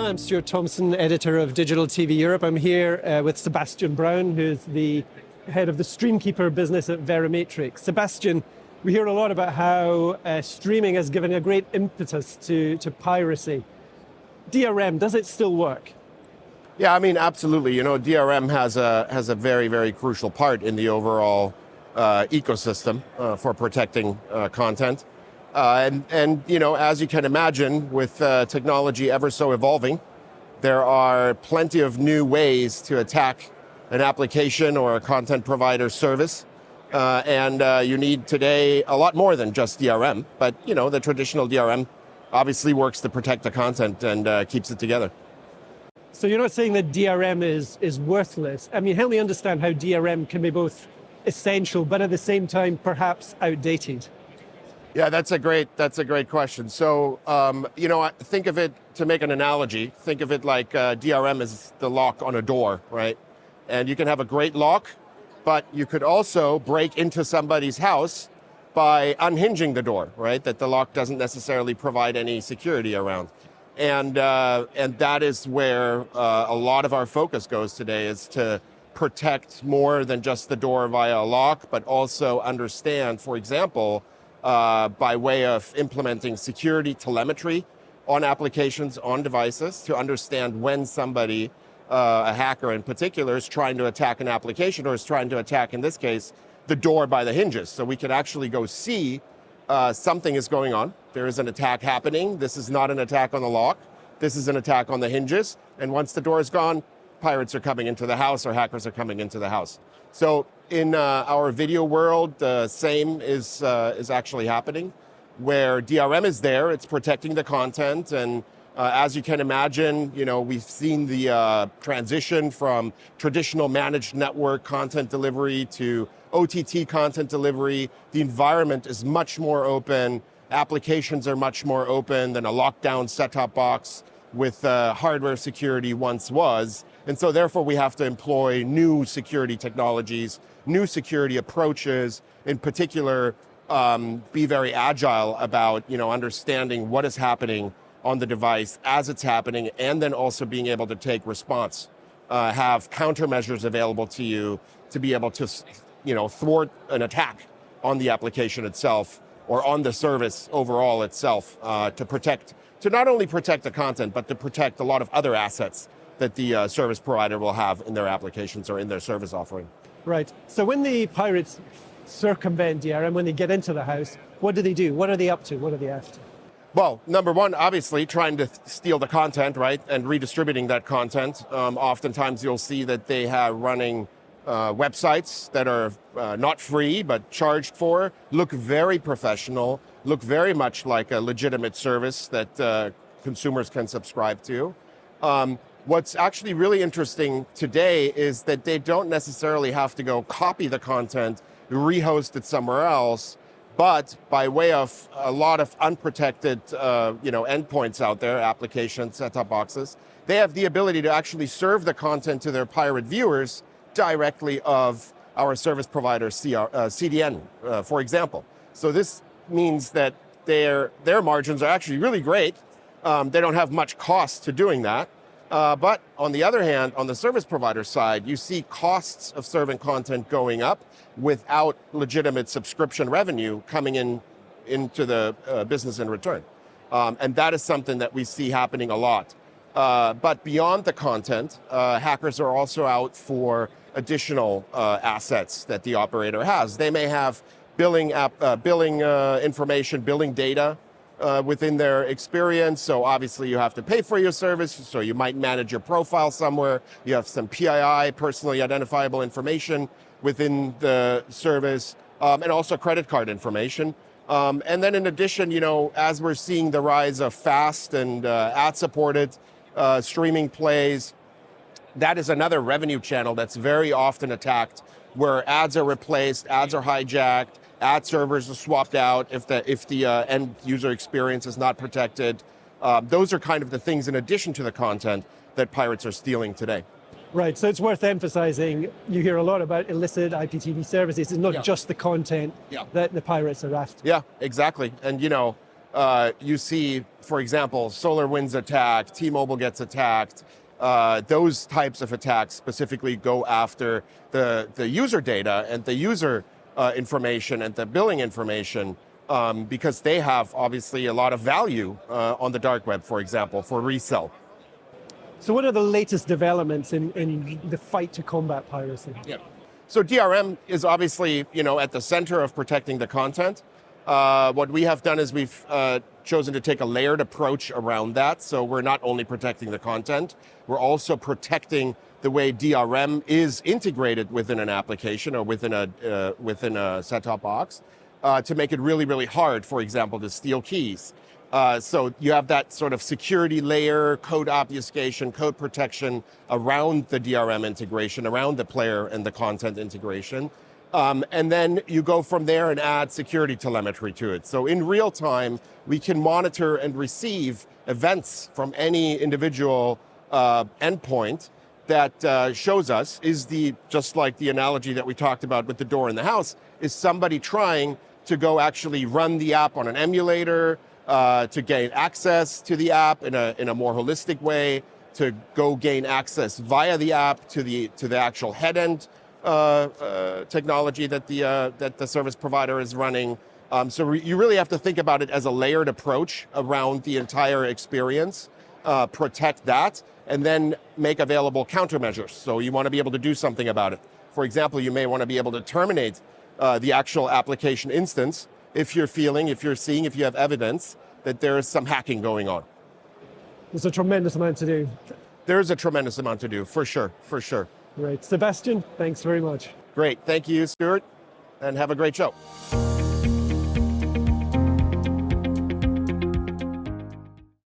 I'm Stuart Thompson, editor of Digital TV Europe. I'm here with Sebastian Braun, who's the head of the Streamkeeper business at Verimatrix. Sebastian, we hear a lot about how streaming has given a great impetus to piracy. DRM, does it still work? Yeah, I mean, absolutely. You know, DRM has a very, very crucial part in the overall ecosystem for protecting content. And you know, as you can imagine, with technology ever so evolving, there are plenty of new ways to attack an application or a content provider service. And you need today a lot more than just DRM. But you know, the traditional DRM obviously works to protect the content and keeps it together. So you're not saying that DRM is worthless. I mean, help me understand how DRM can be both essential, but at the same time, perhaps outdated. Yeah, that's a great question. So, you know, think of it, to make an analogy, think of it like DRM is the lock on a door, right? And you can have a great lock, but you could also break into somebody's house by unhinging the door, right? That the lock doesn't necessarily provide any security around. And that is where a lot of our focus goes today, is to protect more than just the door via a lock, but also understand, for example, by way of implementing security telemetry on applications, on devices, to understand when somebody, a hacker in particular, is trying to attack an application, or is trying to attack, in this case, the door by the hinges. So we could actually go see something is going on. There is an attack happening. This is not an attack on the lock. This is an attack on the hinges. And once the door is gone, pirates are coming into the house, or hackers are coming into the house. So in our video world, the same is actually happening, where DRM is there, it's protecting the content, and as you can imagine, you know, we've seen the transition from traditional managed network content delivery to OTT content delivery. The environment is much more open, applications are much more open than a lockdown set-top box with hardware security once was. And so therefore we have to employ new security technologies, new security approaches, in particular, be very agile about, you know, understanding what is happening on the device as it's happening, and then also being able to take response, have countermeasures available to you to be able to, you know, thwart an attack on the application itself or on the service overall itself, to not only protect the content, but to protect a lot of other assets that the service provider will have in their applications or in their service offering. Right. So when the pirates circumvent DRM, when they get into the house, what do they do? What are they up to? What are they after? Well, number one, obviously trying to steal the content, right, and redistributing that content. Oftentimes you'll see that they have running websites that are not free but charged for, look very professional, look very much like a legitimate service that consumers can subscribe to. What's actually really interesting today is that they don't necessarily have to go copy the content, rehost it somewhere else, but by way of a lot of unprotected you know, endpoints out there, applications, set-top boxes, they have the ability to actually serve the content to their pirate viewers directly of our service provider CDN, for example. So this means that their margins are actually really great. They don't have much cost to doing that. But on the other hand, on the service provider side, you see costs of serving content going up without legitimate subscription revenue coming into the business in return. And that is something that we see happening a lot. But beyond the content, hackers are also out for additional assets that the operator has. They may have billing information, billing data within their experience. So obviously you have to pay for your service. So you might manage your profile somewhere. You have some PII, personally identifiable information within the service, and also credit card information. And then in addition, you know, as we're seeing the rise of fast and ad-supported streaming plays, that is another revenue channel that's very often attacked, where ads are replaced, ads are hijacked, ad servers are swapped out if the end user experience is not protected. Those are kind of the things, in addition to the content, that pirates are stealing today. Right, so it's worth emphasizing, you hear a lot about illicit IPTV services. It's not just the content that the pirates are after. Yeah, exactly. And you know, you see, for example, SolarWinds attack, T-Mobile gets attacked. Those types of attacks specifically go after the user data and the user information and the billing information because they have obviously a lot of value on the dark web, for example, for resell. So what are the latest developments in the fight to combat piracy? Yeah. So DRM is obviously, at the center of protecting the content. What we have done is we've chosen to take a layered approach around that. So we're not only protecting the content, we're also protecting the way DRM is integrated within an application or within a set-top box to make it really, really hard, for example, to steal keys. So you have that sort of security layer, code obfuscation, code protection around the DRM integration, around the player and the content integration. And then you go from there and add security telemetry to it. So in real time, we can monitor and receive events from any individual endpoint that shows us just like the analogy that we talked about with the door in the house, is somebody trying to go actually run the app on an emulator, to gain access to the app in a more holistic way, to go gain access via the app to the actual head-end technology that the service provider is running. So you really have to think about it as a layered approach around the entire experience, protect that, and then make available countermeasures. So you want to be able to do something about it. For example, you may want to be able to terminate the actual application instance if you're seeing, if you have evidence that there is some hacking going on. There's a tremendous amount to do. There's a tremendous amount to do, for sure, for sure. Right. Sebastian, thanks very much. Great. Thank you, Stuart, and have a great show.